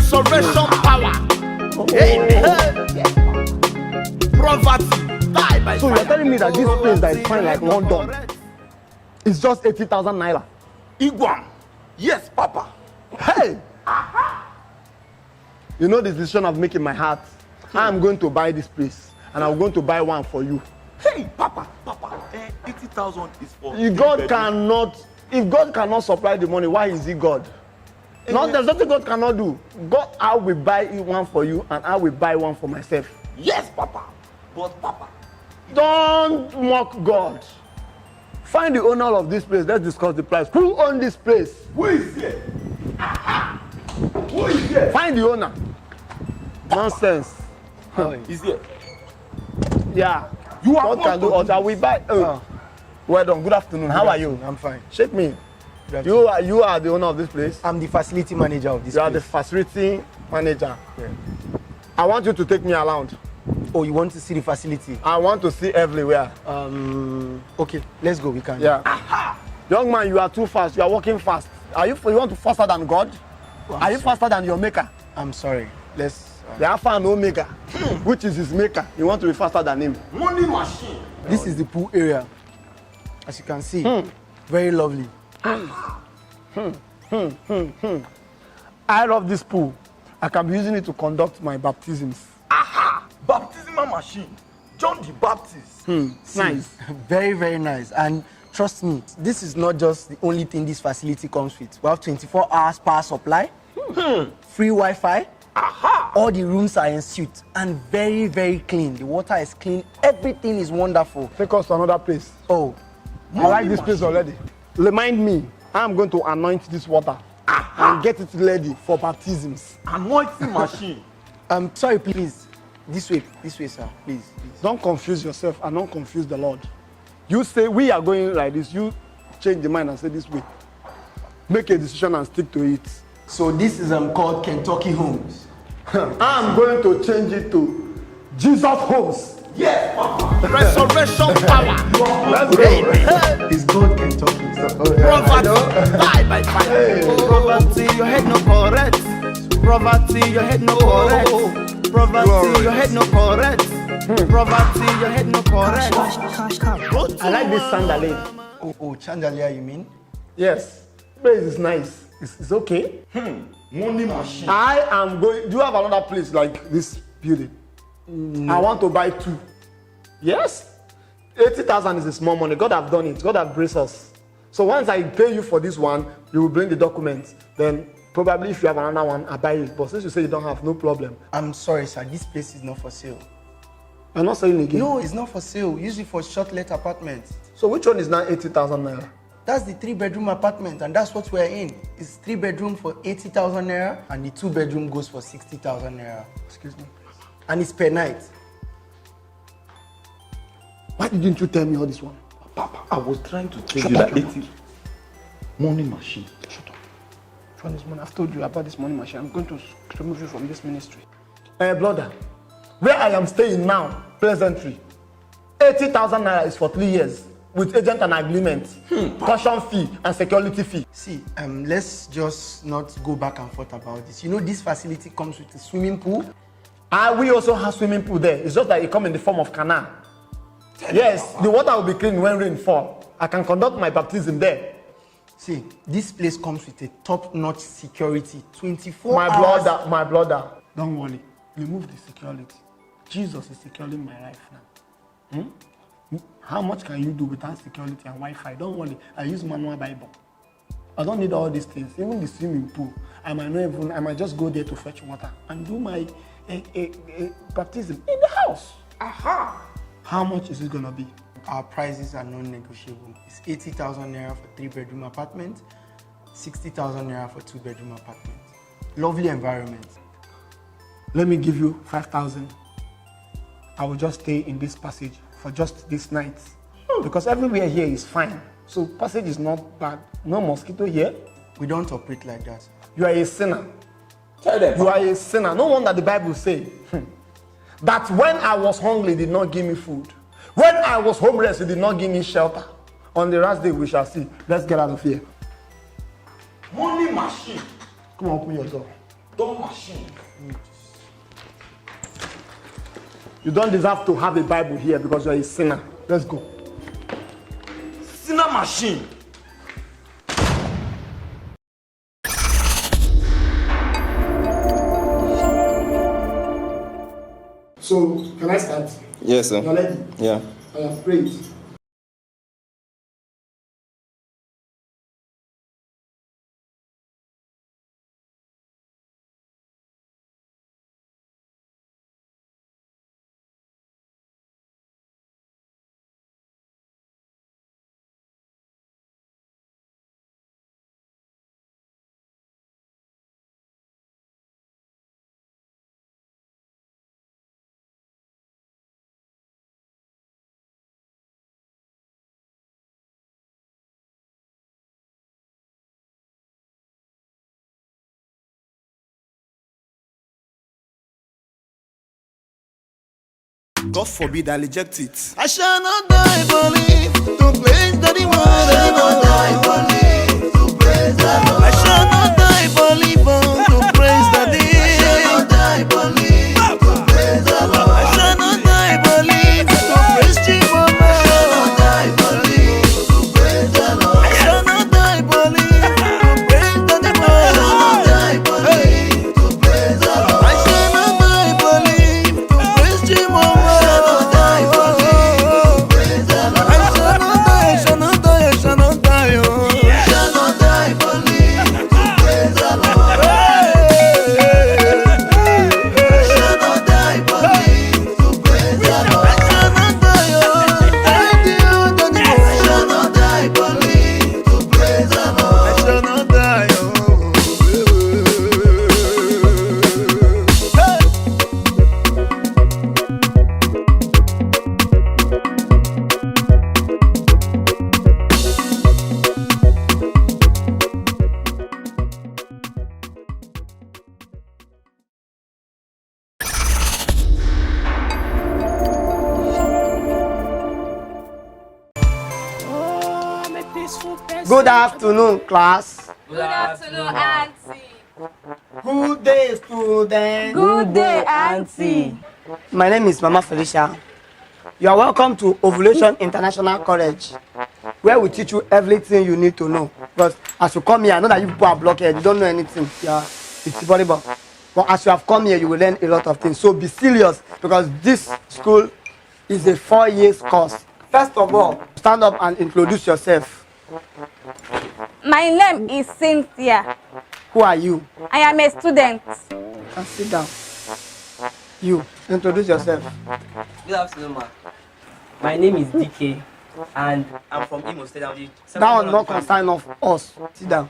Resurrection power. Poverty. Die by So you're telling me that this place that is fine like London is just 80,000 naira? Iguam. Yes, Papa. Hey! You know the decision I've made in my heart? I'm going to buy this place and I'm going to buy one for you. Hey, Papa. 80,000 is for If God cannot supply the money, why is he God? There's nothing God cannot do. God, I will buy one for you and I will buy one for myself. Yes, Papa. But Papa, Don't mock God. Find the owner of this place. Let's discuss the price. Who owns this place? who is here? Who is here? Find the owner. Nonsense. Is here. Yeah. You are God can do all. We buy. Well done. Good afternoon. How are you? I'm fine. Shake me. You are the owner of this place. I'm the facility manager of this You are the place. facility manager. Yeah. I want you to take me around. Oh, you want to see the facility? I want to see everywhere. Okay, let's go. We can. Yeah. Young man, you are too fast. You are walking fast. You want to faster than God? Are you faster than your maker? I'm sorry. Let's. The Alpha and Omega, which is his maker. You want to be faster than him. Money machine. This is the pool area. As you can see, very lovely. I love this pool. I can be using it to conduct my baptisms. Baptismal machine. John the Baptist. Nice. Very, very nice. And trust me, this is not just the only thing this facility comes with. We have 24 hours power supply, free Wi-Fi. All the rooms are en suite and very, very clean. The water is clean. Everything is wonderful. Take us to another place. Oh, I like this place already. Remind me, I'm going to anoint this water and get it ready for baptisms. Anointing machine. sorry, please. This way, sir. Please. Don't confuse yourself and don't confuse the Lord. You say we are going like this. You change the mind and say this way. Make a decision and stick to it. So this is called Kentucky Homes. I'm going to change it to Jesus Homes. Yes, Papa. Resurrection power. Let's go. It's called Kentucky. Poverty. Die by fire. Poverty, your head no correct. Poverty, your head no correct. Poverty, your head no correct. Poverty, your head no correct. I like this sandalene. Oh, chandelier, you mean? Yes. Place is nice. It's okay. Money machine. I am going. Do you have another place like this building? No. I want to buy 2. Yes. 80,000 is a small money. God have done it. God have graced us. So once I pay you for this one, you will bring the documents. Then probably if you have another one, I buy it. But since you say you don't have, no problem. I'm sorry, sir. This place is not for sale. I'm not selling again. No, it's not for sale. Usually for short-let apartments. So which one is now 80,000 naira? That's the 3-bedroom apartment, and that's what we're in. It's 3-bedroom for 80,000 naira, and the 2-bedroom goes for 60,000 naira. Excuse me. And it's per night. Why didn't you tell me all this one? Papa, I was trying to tell you that 80 money machine. Shut up. From this money, I've told you about this money machine. I'm going to remove you from this ministry. Brother, where I am staying now, presently, 80,000 naira is for 3 years with agent and agreement, caution fee and security fee. See, let's just not go back and forth about this. You know, this facility comes with a swimming pool. We also have swimming pool there. It's just that it comes in the form of canal. Yes, the water will be clean when rain fall. I can conduct my baptism there. See, this place comes with a top-notch security, 24 hours. My brother, don't worry. Remove the security. Jesus is securing my life now. How much can you do without security and Wi-Fi? Don't worry. I use manual Bible. I don't need all these things. Even the swimming pool, I might just go there to fetch water and do my baptism in the house. How much is it gonna be? Our prices are non-negotiable. It's 80,000 naira for 3-bedroom apartment, 60,000 naira for 2-bedroom apartment. Lovely environment. Let me give you 5,000. I will just stay in this passage for just this night. Because everywhere here is fine. So passage is not bad. No mosquito here. We don't operate like that. You are a sinner. Tell them. You are a sinner. No wonder the Bible says that when I was hungry, he did not give me food. When I was homeless, he did not give me shelter. On the last day, we shall see. Let's get out of here. Money machine. Come on, open your door. Door machine. You don't deserve to have a Bible here because you're a sinner. Let's go. Sinner machine. So, can I start? Yes, sir. You're ready? Yeah. I have prayed. God forbid I reject it. I shall not die, believe to praise the Lord. I shall not die, believe to praise the Lord. I shall not die, believe to praise the Lord. I shall not die, believe to praise the Lord. I shall not die, believe to praise Jehovah. I shall not die, believe to praise the Lord. I shall not die, believe to praise the Lord. I shall not die, believe to praise the Lord. I shall not die, believe to praise Jehovah. Good afternoon, class. Good afternoon, Auntie. Good day, students. Good day, Auntie. My name is Mama Felicia. You are welcome to Ovulation International College, where we teach you everything you need to know. Because as you come here, I know that you people are blockhead. You don't know anything. Yeah, it's volleyball. But as you have come here, you will learn a lot of things. So be serious, because this school is a 4-year course. First of all, stand up and introduce yourself. My name is Cynthia. Who are you? I am a student. Can sit down. You, introduce yourself. Good afternoon, ma. My name is DK, and I'm from Imo State. That one not concern of us. Sit down.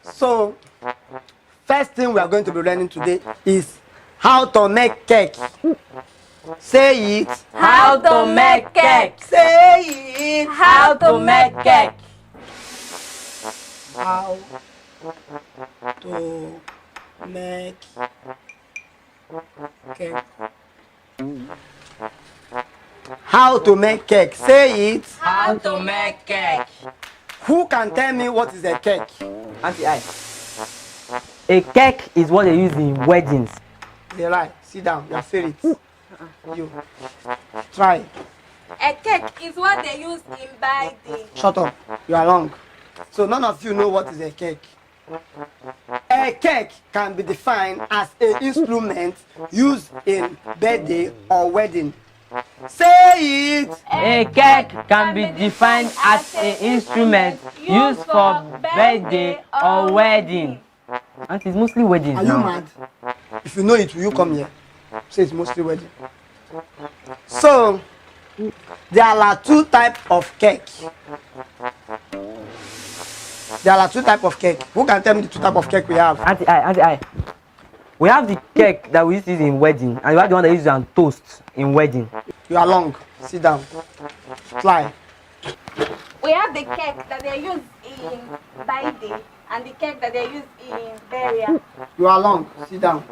So, first thing we are going to be learning today is how to make cake. Say it. How to make cake. Say it. How to make cake. How to make cake. How to make cake. Say it. How to make cake. Who can tell me what is a cake? Auntie, a cake is what they use in weddings. They lie. Sit down. You are fail it. You try. A cake is what they use in birthday. Shut up. You are wrong. So none of you know what is a cake. A cake can be defined as an instrument used in birthday or wedding. Say it. A cake can be defined as an instrument used for birthday or wedding. Auntie, it's mostly weddings Are you now. mad? If you know it, will you come here? Say it's mostly wedding. So there are two types of cake. There are two types of cake. Who can tell me the two types of cake we have? Auntie, we have the cake that we used to use in wedding, and we have the one that we use on toast in wedding. You are long. Sit down. Fly. We have the cake that they use in birthday and the cake that they use in burial. You are long. Sit down.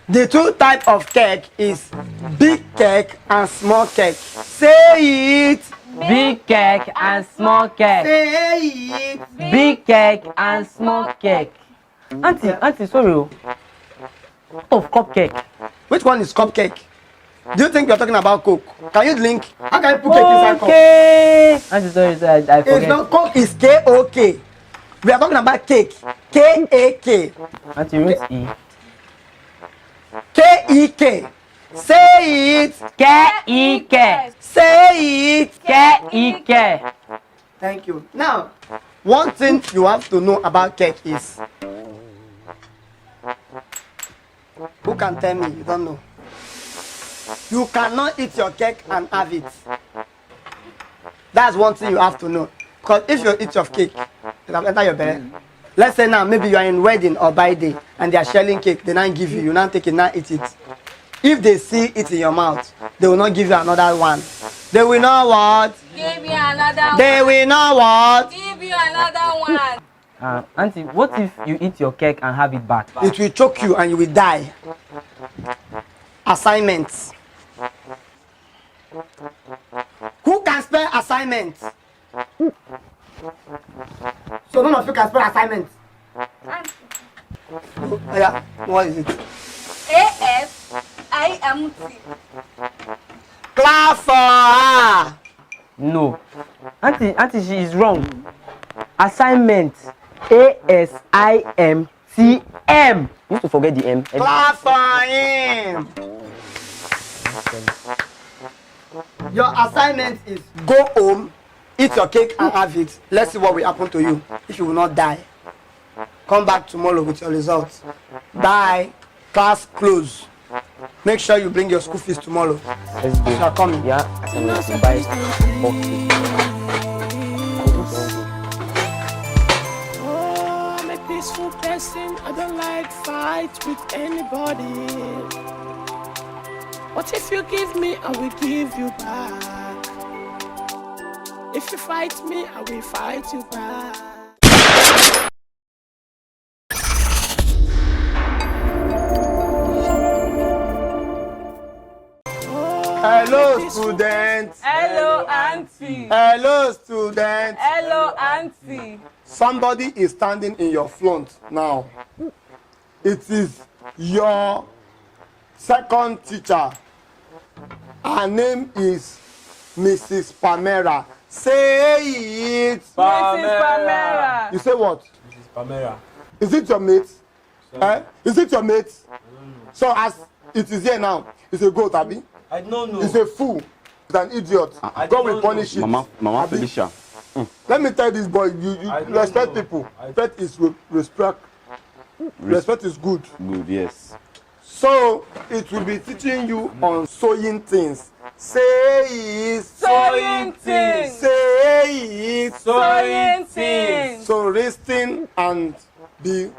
The two types of cake is big cake and small cake. Say it. Big cake and small cake. Say it. Big cake and small cake. Auntie, sorry. What of cupcake? Which one is cupcake? Do you think you're talking about Coke? Can you drink? How can you put cake inside Coke? Okay. Auntie, sorry, I forget. It's not Coke, it's K-O-K. We are talking about cake. K-A-K. Auntie, root E. K-E-K. Say it. K-E-K. Say it. K-E-K. Thank you. Now, one thing you have to know about cake is... Who can tell me? You don't know. You cannot eat your cake and have it. That's one thing you have to know. Because if you eat your cake, it will enter your belly. Let's say now, maybe you are in wedding or birthday and they are selling cake, they now give you now take it, now eat it. If they see it in your mouth, they will not give you another one. They will not what? Give you another one. They will not what? Give you another one. Auntie, what if you eat your cake and have it back? It will choke you and you will die. Assignments. Who can spell assignments? So none of you can spell assignments. Yeah, what is it? A-S-I-M-T. Clap for her. No. Auntie, she is wrong. Assignment. A-S-I-M-T-M. You used to forget the M. Clap for him. Your assignment is go home, eat your cake and have it. Let's see what will happen to you if you will not die. Come back tomorrow with your results. Bye. Class close. Make sure you bring your school fees tomorrow. Let's go. You are coming. Yeah, assignment to buy okay. Oh, I'm a peaceful person. I don't like fight with anybody. What if you give me, I will give you back. If you fight me, I will fight you back. Hello, students. Hello, auntie. Hello, students. Hello, auntie. Somebody is standing in your front now. It is your second teacher. Her name is Mrs. Pamela. Say it. Mrs. Pamela. You say what? Mrs. Pamela. Is it your mate? Is it your mate? So as it is here now, it's a goat, Abi. I don't know. It's a fool. It's an idiot. God will punish it. Mama Abi. Felicia. Let me tell this boy, you respect know. people. Respect is respect. Respect is good. Good, yes. So it will be teaching you on sewing things. Say it. Sewing things. Say it. Sewing things. So listen and be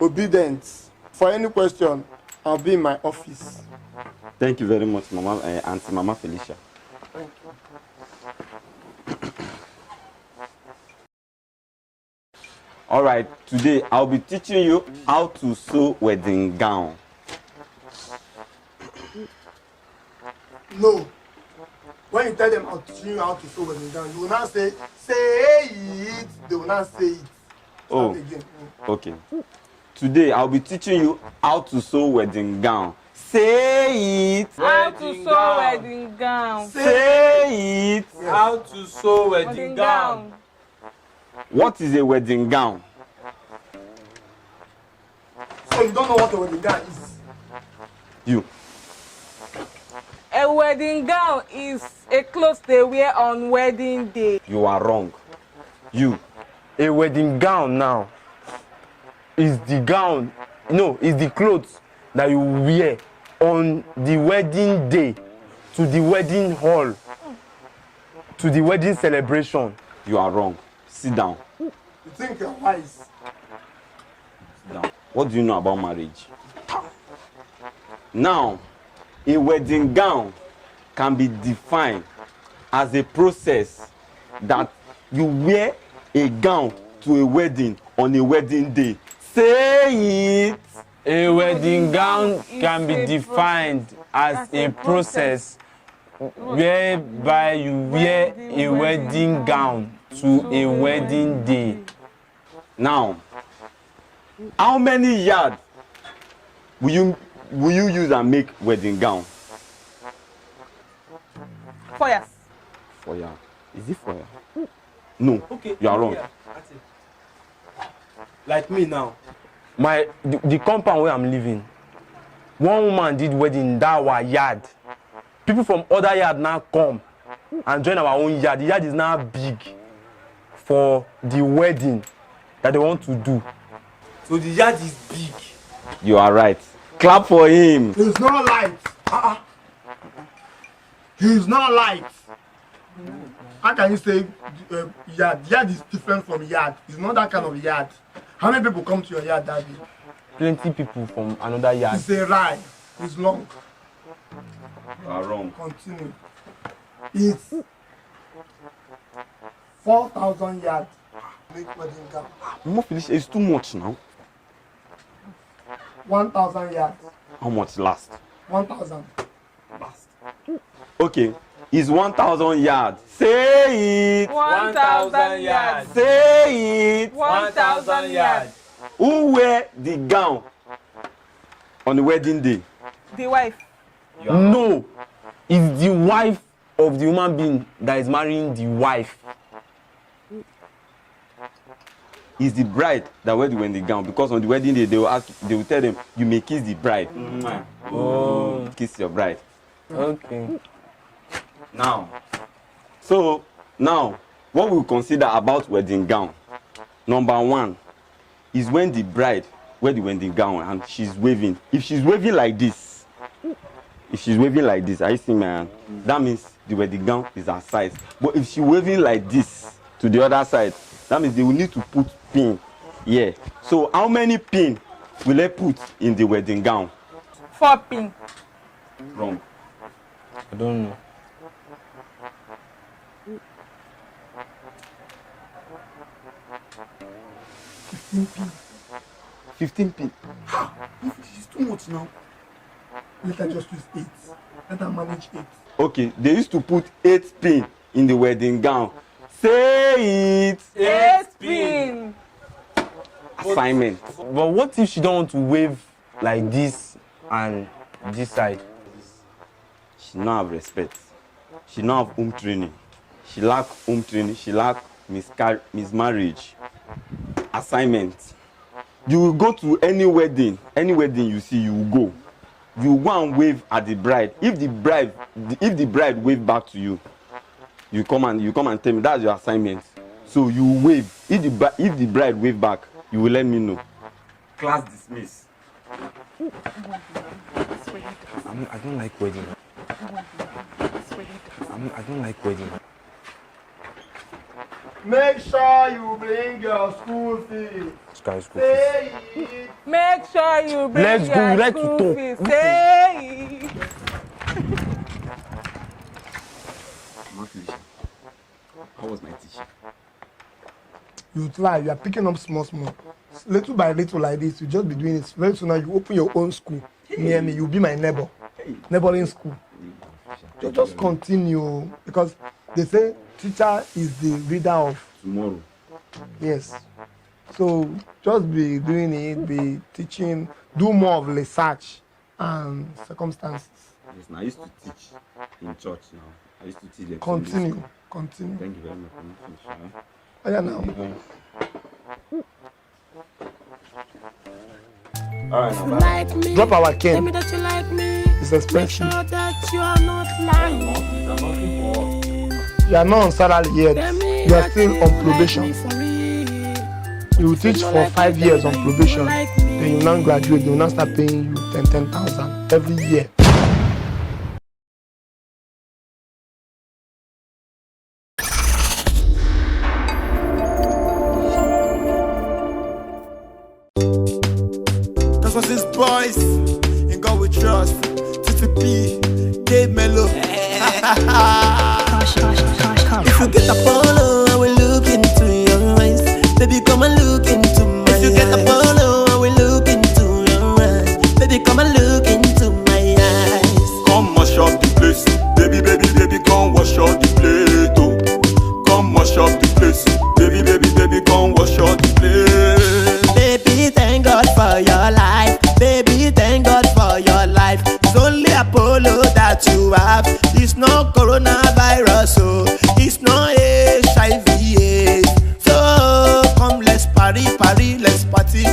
obedient. For any question, I'll be in my office. Thank you very much, Mama, Auntie Mama Felicia. All right, today I'll be teaching you how to sew wedding gown. No. When you tell them I'll teach you how to sew wedding gown, you will not say it. They will not say it. Oh. Start again. Okay. Today I'll be teaching you how to sew wedding gown. Say it. How to sew wedding gown. Say it. How to sew wedding gown. What is a wedding gown? So you don't know what a wedding gown is? You. A wedding gown is a clothes they wear on wedding day. You are wrong. You. A wedding gown now is the gown, no, is the clothes that you wear on the wedding day to the wedding hall, to the wedding celebration. You are wrong. Sit down. You think you're wise? Sit down. What do you know about marriage? Now, a wedding gown can be defined as a process that you wear a gown to a wedding on a wedding day. Say it. A wedding gown can be defined as a process whereby you wear a wedding gown to a wedding day. Now, How many yards will you use and make wedding gown? 4 years. 4 yards. Is it 4 yards? No. Okay. You are wrong. Yeah, that's it. Like me now. The compound where I'm living, one woman did wedding in that our yard. People from other yard now come and join our own yard. The yard is now big for the wedding that they want to do. So the yard is big. You are right. Clap for him. He's not light. He's not light. How can you say yard? Yard is different from yard. It's not that kind of yard. How many people come to your yard that day? Plenty people from another yard. It's a ride. It's long. You are wrong. Continue. It's 4,000 yards. Make wedding gown. No finish. It's too much now. 1,000 yards. How much last? 1,000. Last. Okay. It's 1,000 yards. Say it. 1,000 yards. Say it. 1,000 yards. Who wear the gown on the wedding day? The wife. No, it's the wife of the human being that is marrying the wife. It's the bride that wear the wedding gown, because on the wedding day they will tell them you may kiss the bride. Oh, kiss your bride. Okay. Now, what we consider about wedding gown, number 1 is when the bride wear the wedding gown and she's waving. If she's waving like this, are you seeing my hand? That means the wedding gown is her size. But if she's waving like this to the other side, that means they will need to put pin here. So how many pin will they put in the wedding gown? 4 pin. Wrong. I don't know. 15 pin. It's too much now. Let her just use 8. Let her manage 8. Okay, they used to put 8 pin in the wedding gown. Say it. 8 pin. Assignment. But what if she don't want to wave like this and this side? She don't have respect. She don't have home training. She lack home training. She lack mismarriage. Assignment. You will go to any wedding you see, you will go. You go and wave at the bride. If the bride wave back to you, you come and tell me that's your assignment. So you wave. If the bride wave back, you will let me know. Class dismiss. I don't like wedding. I don't like wedding. Make sure you bring your school fees. School fees. Say it. Make sure you bring Let's go, your we like to school talk. fees. Say it. How was my teaching? You try. You are picking up small. Little by little like this. You just be doing it. Very soon now you open your own school near me. You'll be my neighbor. Neighboring school. You just continue, because they say teacher is the reader of Tomorrow. Yes. So just be doing it, be teaching, do more of research and circumstances. Yes, now I used to teach in church now. I used to teach them. Continue. Thank you very much for finishing. Oh, yeah, now. Alright, now. Like me. Drop our Tell cane. me that you like me. It's Make expensive. sure that you are not lying. You are not on salary yet. Tell me You are that still you on like probation. me for real. You will teach for 5 years on probation. Then you now graduate. They will now start paying you 10,000 every year. That's what this boys in God we trust. TTP, Dave Mello. If you get a follow, I will look into your eyes. Baby, come and look into my eyes. If you get a follow, I will look into your eyes. Baby, come and look into my eyes. Come mash up the place, baby, baby, baby, come wash out the plate. Oh, come mash up the place, baby, baby, baby, come wash out the plate. Baby, thank God. coronavirus, oh, it's no HIV. So come, let's party, let's party,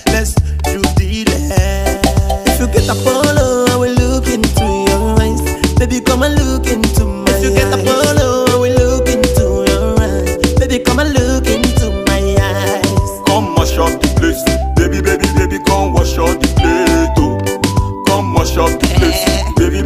let's do the dance. If you get a polo, I will look into your eyes. Baby, come and look into my eyes. If you get a polo, I will look into your eyes. Baby, come and look into my eyes. Come mash up the place, baby, come wash out the plate, oh. Come mash up the place, baby,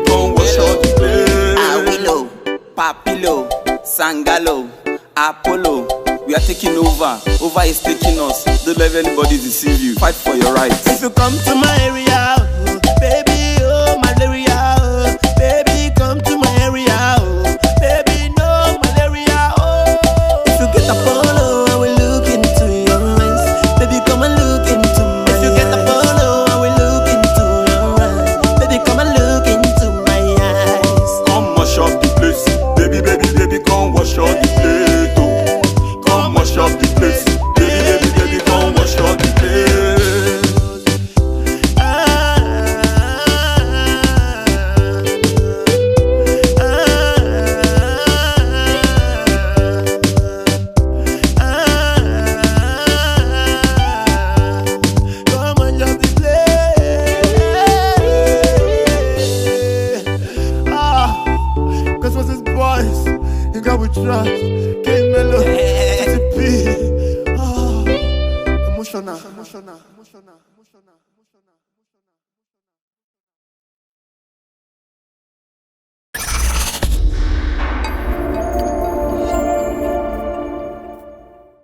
come wash out the plate. Awilo, Papilo, Sangalo, Apollo, we are taking over. Over is taking us. Don't let anybody deceive you. Fight for your rights. If you come to my area, oh, baby, oh, malaria, oh, baby, come to my area, oh, baby, no malaria, oh. If you get a polo, I will look into your eyes. Baby, come and look into my eyes. If you get a polo, I will look into your eyes. Baby, come and look into my eyes. Come mash up the place, baby, come wash out the plate, oh. Come mash up the place, baby, come wash out the plate. Come on, just play. Cause what's this boys? You got with trust, King Melo, TTP. Emotional.